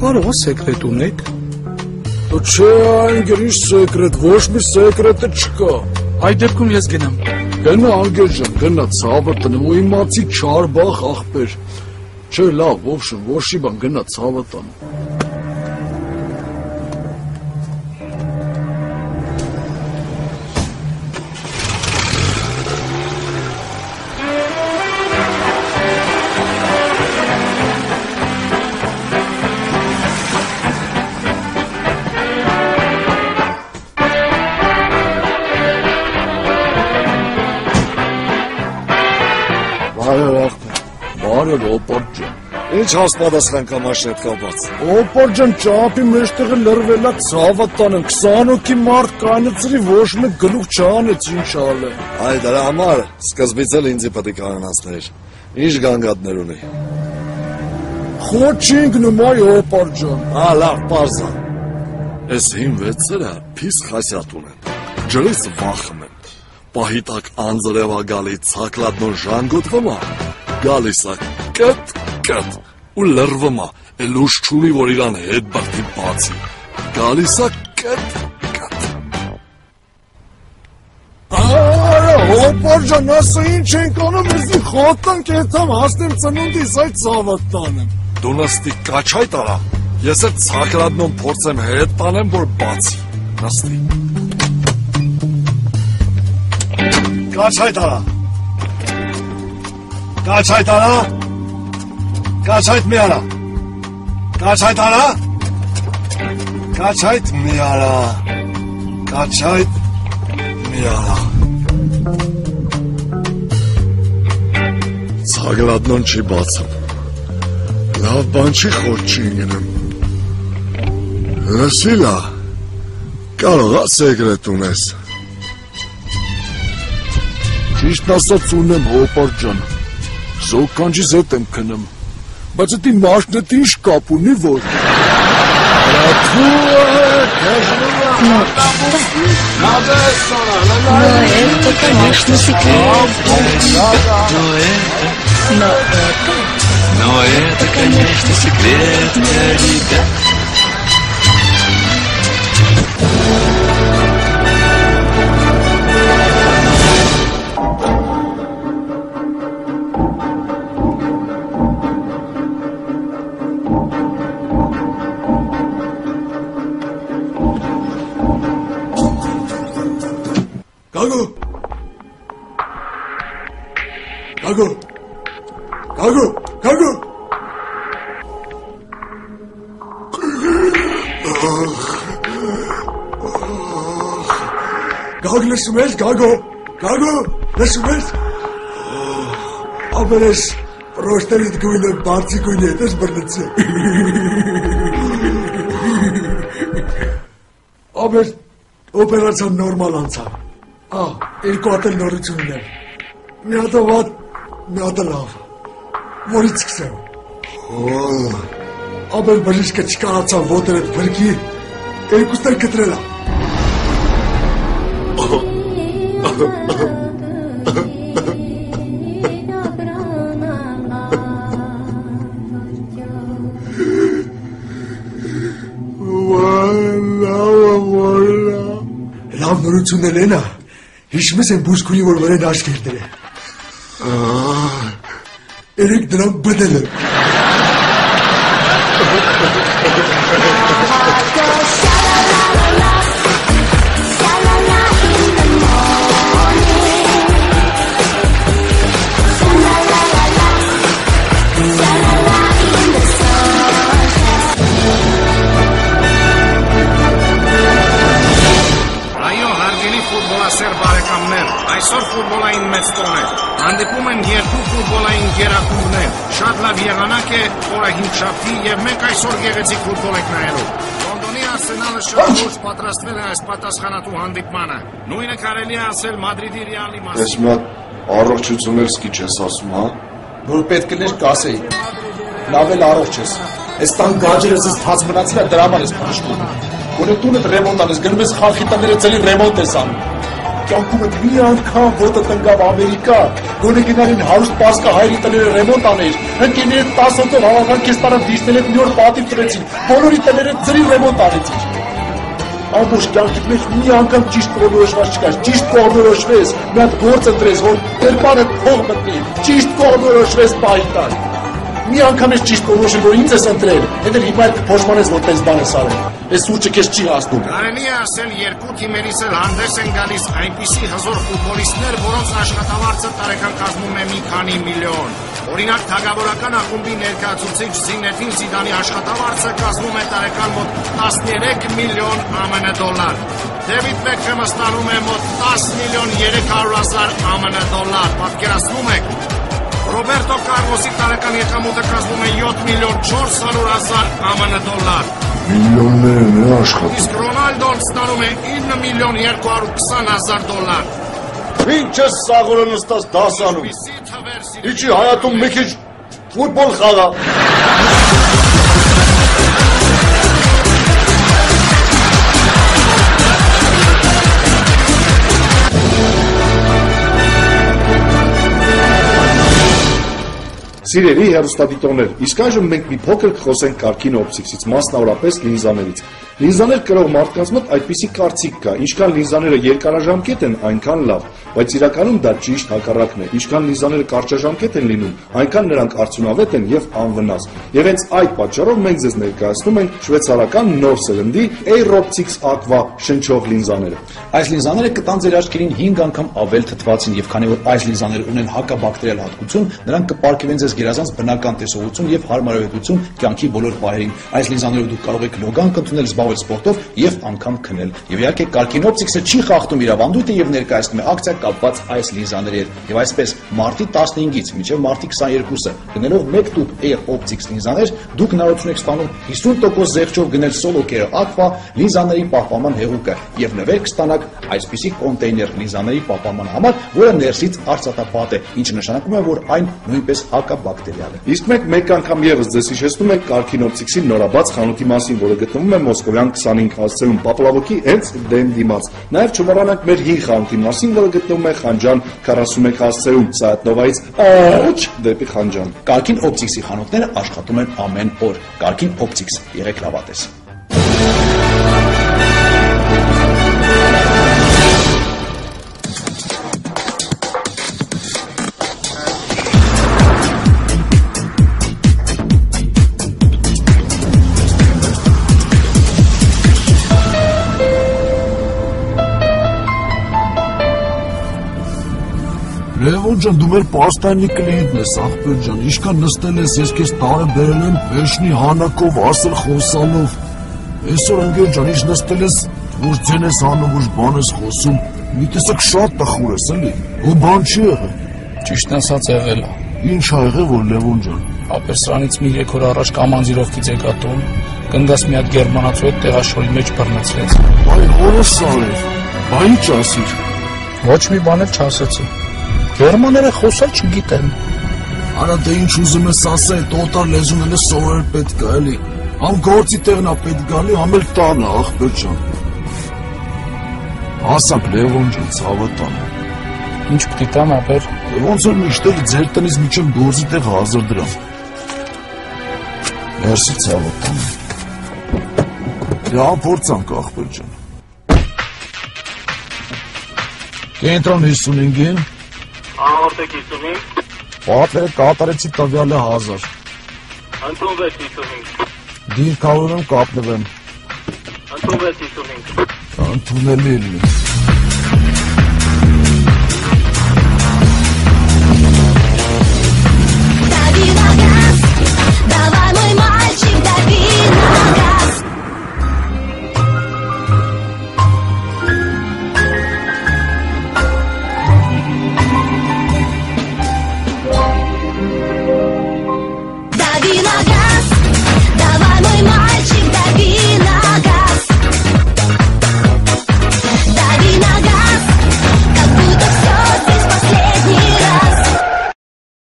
Կարող է սեկրետ ունեք։ Չէ, այն գրիշ սեկրետ, ոչ մի սեկրետը չկա։ Այդ դեպքում ես գնամ։ Գնա անգեր ջան, գնա ցավը տնեմ ու իմացի չարբախ ախպեր։ Չէ, լավ, ոբշն, ոչի բան, գնա ցավը տան։ Բարև օպոր ջան։ Ինչ հասպատասխան կամ աշետ կապած։ Օպոր ջան, ճապի մեջտեղը լրվելա ցավը տանեմ, 20 հոգի մարդ կանեցրի, ոչ մեկ գլուխ չանեց, ինչ ալ է։ Այ դրա համար սկզբից էլ ինձ պետք է կանանացներ։ Ինչ գանգատներ ունի։ Խոչինք նմայ օպոր ջան։ Լավ, պարզա։ Այս 5-6-ը փիս խասյատ ունեն։ Ջրից վախում են։ Պահիտակ անձրևա գալի ցակլատնոն ժանգոտվումա, գալիս է կտ ու լրվումա, էլ ուշ չունի, որ իրան հետ բաղթի բացի, գալիս է կտ։ Օպոր ջան, ասա ինչ ենք անում, եզի խոտանք եթամ հասնեմ ծնունդիս այդ ծավատ տանեմ։ Դու նստի կաչայ տարա, ես էլ ցակլատնոն փորձեմ հետ տանեմ, որ բացի, նստի։ Կաչայ տարա։ Կաչայ տարա։ Կաչայդ մի արա։ Կաչայդ արա։ Կաչայդ մի արա։ Կաչայդ մի արա։ Ցագլատնոն չի բացում։ Լավ բան չի խոր չի ինգնեմ։ Լսիլա, կարող է սեկրետ ունես։ Ճիշտ ասած ունեմ, օպոր ջան, զոկանջիս հետ եմ քնում, բայց էդի մաշնետ ինչ կապ ունի, որ… это, конечно, секрет. Но это, конечно, секрет, ребят. Գագո։ Գագ լսում ես, Գագո, լսում ես։ Ապերես պրոշտերիտ գույնը, բարձի գույնը հետ ես բրնցի։ Ապեր օպերացան նորմալ անցավ։ Երկու հատ էլ նորություն ուներ։ Մի հատը վատ, մի հատը լավ։ Որից սկսեմ։ Ապեր բժիշկը չկարացավ ոտեր էդ բրկի, երկուստ էլ կտրել է։ Լավ նորությունն էլ են է, հիշում ես են բուսկունի, որ վրեն աշկերտեր է։ Երեք դրանք բդել են։ Այսօր ֆուտբոլային մեծ տոն է, հանդիպում են երկու ֆուտբոլային գերակումբներ, շատ լավ եղանակ է օրահինչապի և մենք այսօր գեղեցիկ ֆուտբոլ եք նայելու։ Լոնդոնի Արսենալը շատ լուրջ պատրաստվել է այս պատասխանատու հանդիպմանը, նույնը կարելի է ասել Մադրիդի Ռեալի մասին։ Ես մի հատ առողջություններ սկիչ ես ասում, հա։ Որ պետք էր կասեի, լավ էլ առողջ ես, այս տան գաջերս ես թաց մնացել դրա համար ես փրշտում։ Գոնե տունդ ռեմոնտ անես, գնում ես խարխիտաները ծելի ռեմոնտ ես անում։ կյանքում մի անգամ ոտը տնկավ Ամերիկա, գոնե գնալին հարուստ պարսկա հայրի տները ռեմոնտ աներ, ընկերները 10 հոգով հավաքան քեզ տարան դիստել հետ մի օր պատիվ տվեցին, բոլորի տները ծրի ռեմոնտ արեցին։ Ամբողջ կյանքիդ մեջ մի անգամ ճիշտ կողմնորոշված չկար, ճիշտ կողմնորոշվես, մի հատ գործ ընտրես, որ երբանը փող մտնի, ճիշտ կողմնորոշվես պահի տան։ Մի անգամ ես ճիշտ կողմնորոշել, որ ինձ ես ընտրել, հետո հիմա այդ փոշմանես, որ տես բան ես արել։ Այս սուրճը քեզ չի հասնում։ Կարելի է ասել երկու թիմերից էլ հանդես են գալիս այնպիսի հզոր ֆուտբոլիստներ, որոնց աշխատավարձը տարեկան կազմում է մի քանի միլիոն։ Օրինակ թագավորական ակումբի ներկայացուցիչ Զինեդին Զիդանի աշխատավարձը կազմում է տարեկան մոտ 13 միլիոն ԱՄՆ դոլար։ Դեվիդ Բեքհեմը ստանում է մոտ 10 միլիոն 300,000 ԱՄՆ դոլար։ Պատկերացնում եք։ Ռոբերտո Կարլոսի տարեկան եկամուտը կազմում է 7 միլիոն 400,000 ԱՄՆ դոլար։ Միլիոններ են աշխատում։ Իսկ Ռոնալդոն ստանում է 9 միլիոն 220,000 դոլար։ Ինչ ես սաղորը նստած դասանում։ Իչի հայատում մի քիչ ֆուտբոլ խաղա։ Սիրելի հեռուստադիտողներ, իսկ այժմ մենք մի փոքր կխոսենք կարգին օպտիկսից, մասնավորապես լինզաներից։ Լինզաներ կրող մարդկանց մոտ այդպիսի կարծիք կա, ինչքան լինզաները երկարաժամկետ են, այնքան լավ, բայց իրականում դա ճիշտ հակառակն է։ Ինչքան լինզաները կարճաժամկետ են լինում, այնքան նրանք արդյունավետ են եւ անվնաս։ Եվ հենց այդ պատճառով մենք ձեզ ներկայացնում ենք շվեյցարական նոր սերնդի Aeroptix Aqua շնչող լինզաները։ Այս լինզաները կտան ձեր աչքերին 5 անգամ ավել թթվածին եւ քանի որ այս լինզաները ունեն հակաբակտերիալ հատկություն, նրանք կպարգևեն ձեզ գերազանց բնական տեսողություն եւ հարմարավետություն կյանքի բոլոր պահերին։ Այս լինզաներով դուք կարող եք լոգանք ընդունել, զբաղվել սպորտով եւ անգամ քնել։ Եվ իհարկե Կարգին օպտիկսը չի խախտում իր ավանդույթը եւ ներկայացնում է ակցիա կապված այս լինզաների հետ։ Եվ այսպես մարտի 15-ից մինչեւ մարտի 22-ը գնելով 1 տուփ Aeroptix լինզաներ դուք հնարավորություն եք ստանում 50% զեղչով գնել Solocare Aqua լինզաների պահպանման հեղուկը եւ նվեր կստանաք այսպիսի կոնտեյներ լինզաների պահպանման համար, որը ներսից արծաթապատ է, ինչը նշանակում է, որ այն նույնպես հակաբակտերիալ է։ Իսկ մեկ անգամ եւս ձեզ հիշեցնում ենք Կարգին օպտիկսի նորաբաց խանութի մասին, որը գտնվում է Մոսկովյան 25 հասցեում Պապլավոկի հենց դեմ դիմաց։ Նաեւ չմոռանանք մեր հին խանութի մասին, որը գտնվում է Խանջան 41 հասցեում Սայաթնովայից աջ դեպի Խանջան։ Կարգին օպտիկսի խանութները աշխատում են ամեն օր։ Կարգին օպտիկս, եղեք լավատես։ Լևոն ջան, դու մեր պաստայնի կլիենտն ես, աղբեր ջան, ինչքան նստել ես, ես քեզ տարը բերել եմ վերջնի հանակով, ասել խոսալով։ Այսօր ընկեր ջան, ինչ նստել ես, ոչ ձեն ես անում, ոչ բան ես խոսում, մի տեսակ շատ տխուր ես, էլի, ու բան չի եղել։ Ճիշտ ասած եղել է։ Ինչ ա եղել, որ Լևոն ջան։ Ապերսրանից մի 3 օր առաջ կամանձիրովքից եկա տուն, գնդաս մի հատ գերմանացու հետ տեղաշորի մեջ բռնեցրեց։ Բայ հորս արև, բայ ինչ ասիր։ Ոչ մի բան էլ չասեցի։ Գերմաները խոսալ չգիտեն։ Արա դե ինչ ուզում ես ասել, տոտալ լեզուն էլ սովորել պետք է, էլի։ Ամ գործի տեղն է պետք գալի, ամ էլ տանը, աղբեր ջան։ Ասանք Լևոն ջան, ցավը տանը։ Ինչ պիտի տամ ապեր։ Ոնց որ միշտ էլ ձեր տնից միջև գործի տեղ 1000 դրամ։ Մերսի ցավը տանը։ Դե փորձանք աղբեր ջան։ Կենտրոն 55-ին Ահորտեք 55 Պատվերը կատարեցի տվյալը 1000 Ընդունվեց 55 Դիրքավորում կապնվեմ Ընդունվեց 55 Ընդունելի լինի